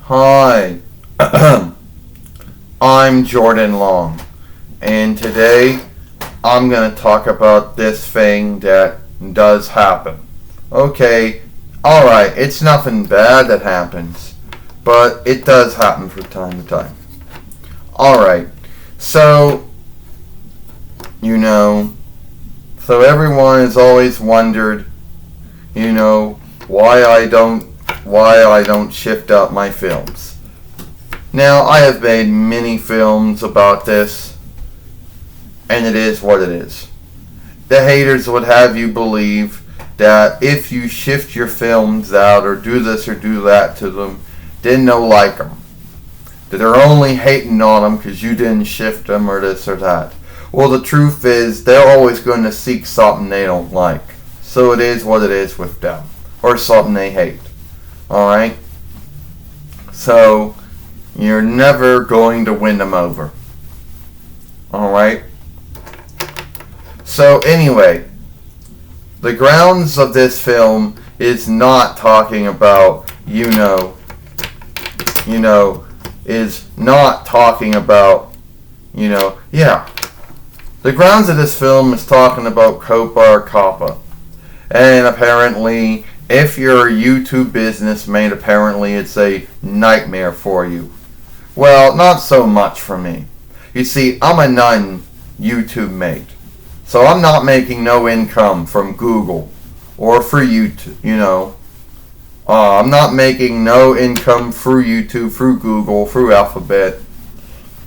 Hi, I'm Jordan Long, and today I'm going to talk about this thing that does happen. Okay, alright, it's nothing bad that happens, but it does happen from time to time. Alright, so, so everyone has always wondered, why I don't shift up my films. Now, I have made many films about this, and it is what it is. The haters would have you believe that if you shift your films out or do this or do that to them, then they'll like them. That they're only hating on them because you didn't shift them or this or that. Well, the truth is, they're always going to seek something they don't like. So it is what it is with them. Or something they hate. Alright? So, you're never going to win them over. Alright? So, anyway, the grounds of this film is not talking about, is not talking about, yeah. The grounds of this film is talking about Copa or Kappa. And apparently, if you're a YouTube businessman, apparently it's a nightmare for you. Well, not so much for me. You see, I'm a non-YouTube mate. So I'm not making no income from Google or for YouTube, I'm not making no income through YouTube, through Google, through Alphabet,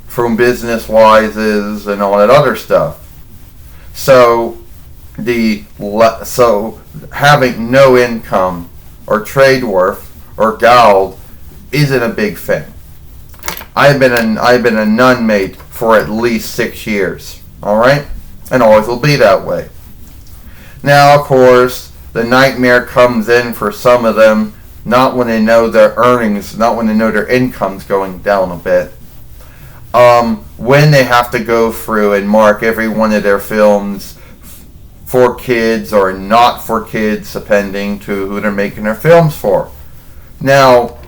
from Business Wises and all that other stuff. So having no income or trade worth or gold isn't a big thing. I've been a nun mate for at least 6 years, all right, and always will be that way. Now, of course, the nightmare comes in for some of them, not when they know their earnings, not when they know their income's going down a bit. When they have to go through and mark every one of their films for kids or not for kids, depending to who they're making their films for. Now,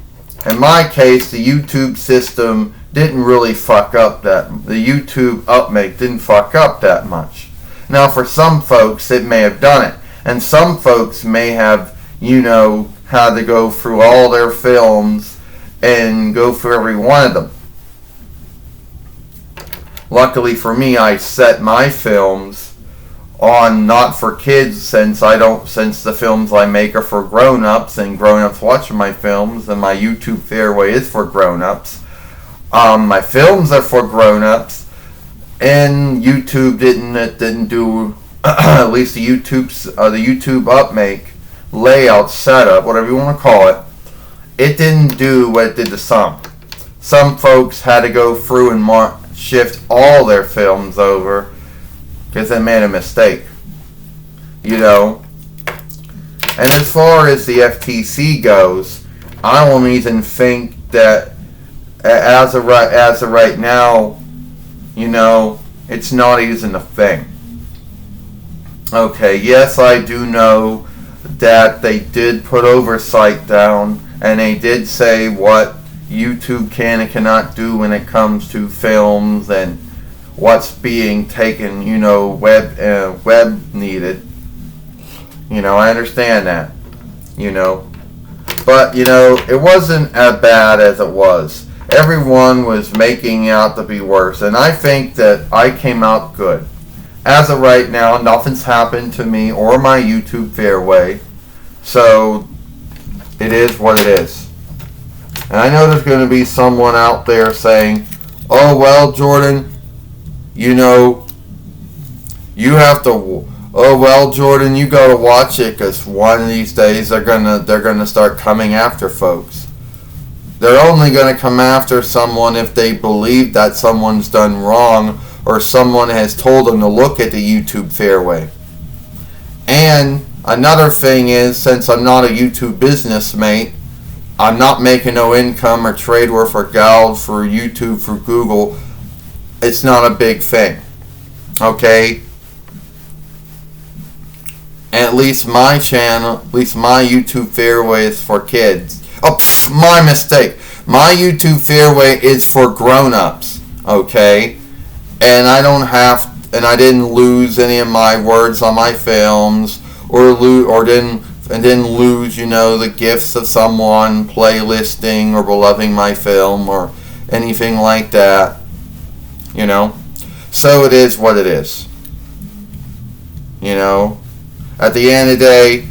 in my case, the YouTube system didn't really fuck up that. The YouTube upmake didn't fuck up that much. Now, for some folks, it may have done it, and some folks may have, had to go through all their films and go through every one of them. Luckily for me, I set my films on not for kids since the films I make are for grown-ups and grown-ups watching my films and my YouTube fairway is for grown-ups. My films are for grown-ups and YouTube didn't do at least the YouTube upmake layout setup, whatever you want to call it. It didn't do what it did to some. Some folks had to go through and shift all their films over because they made a mistake, And as far as the FTC goes, I don't even think that as of right now, it's not even a thing. Okay, yes, I do know that they did put oversight down, and they did say what YouTube can and cannot do when it comes to films and what's being taken, web needed. I understand that, But, it wasn't as bad as it was. Everyone was making out to be worse, and I think that I came out good. As of right now, nothing's happened to me or my YouTube fairway, so it is what it is. And I know there's going to be someone out there saying, oh, well, Jordan, you have to, oh, well, Jordan, you got to watch it because one of these days they're gonna start coming after folks. They're only going to come after someone if they believe that someone's done wrong or someone has told them to look at the YouTube fairway. And another thing is, since I'm not a YouTube business mate, I'm not making no income or trade worth or gold for YouTube, for Google. It's not a big thing. Okay? And at least my channel, at least my YouTube fairway is for kids. Oh, my mistake. My YouTube fairway is for grown-ups, okay? And I don't have, and I didn't lose any of my words on my films, or didn't lose, the gifts of someone playlisting or beloving my film or anything like that, So it is what it is, At the end of the day,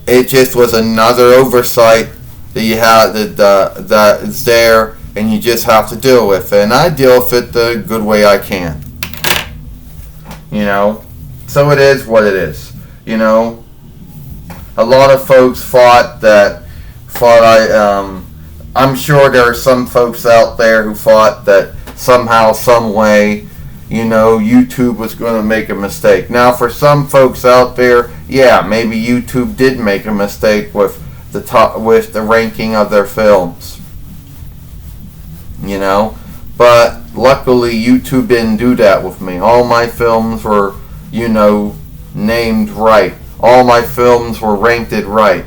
it just was another oversight that you had that is there, and you just have to deal with it. And I deal with it the good way I can. So it is what it is. A lot of folks I'm sure there are some folks out there who thought that somehow, some way, YouTube was going to make a mistake. Now, for some folks out there, yeah, maybe YouTube did make a mistake with the ranking of their films. But luckily YouTube didn't do that with me. All my films were, named right. All my films were ranked right.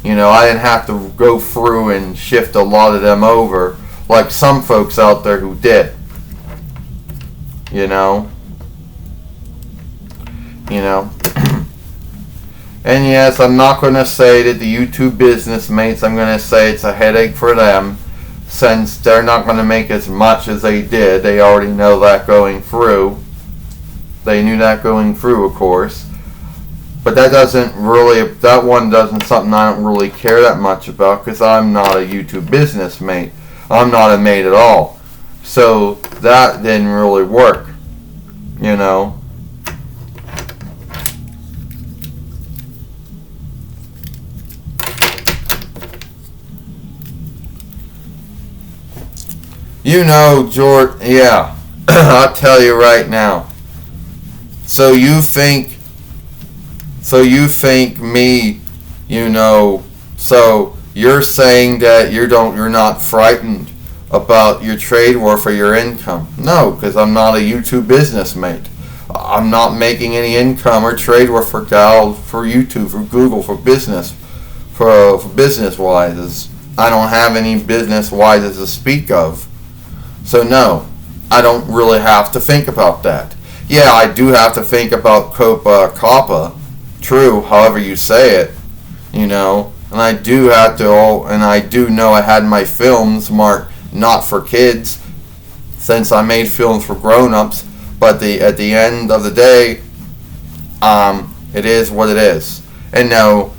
I didn't have to go through and shift a lot of them over like some folks out there who did. And yes, I'm not going to say that the YouTube business mates, I'm going to say it's a headache for them, since they're not going to make as much as they did. They already know that going through. They knew that going through, of course. But that one doesn't something I don't really care that much about, because I'm not a YouTube business mate. I'm not a mate at all. So that didn't really work, George, yeah, I'll tell you right now. So you think me, so you're saying that you're not frightened about your trade war for your income? No, because I'm not a YouTube business mate. I'm not making any income or trade war for YouTube, for Google, for business, for business wise. I don't have any business wise to speak of. So no, I don't really have to think about that. Yeah, I do have to think about COPPA, true, however you say it, and I do have to, and I do know I had my films marked not for kids, since I made films for grown-ups, but at the end of the day, it is what it is. And no,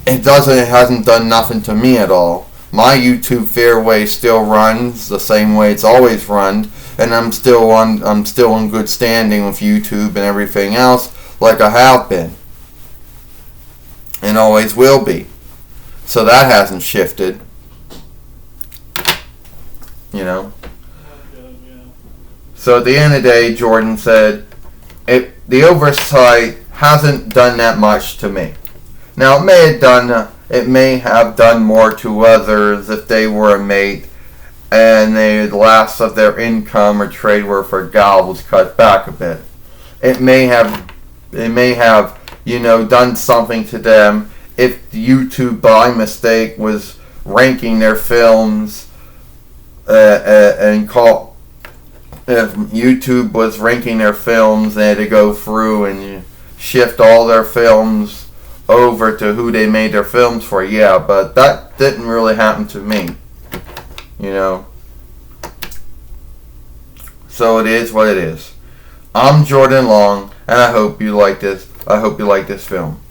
it hasn't done nothing to me at all. My YouTube fairway still runs the same way it's always run, and I'm still in good standing with YouTube and everything else, like I have been, and always will be. So that hasn't shifted, So at the end of the day, Jordan said, the oversight hasn't done that much to me. Now it may have done more to others if they were a mate and the last of their income or trade worth for gal was cut back a bit. It may have done something to them if YouTube by mistake was ranking their films if YouTube was ranking their films, they had to go through and shift all their films over to who they made their films for. Yeah, but that didn't really happen to me, So it is what it is. I'm Jordan Long, and I hope you like this film.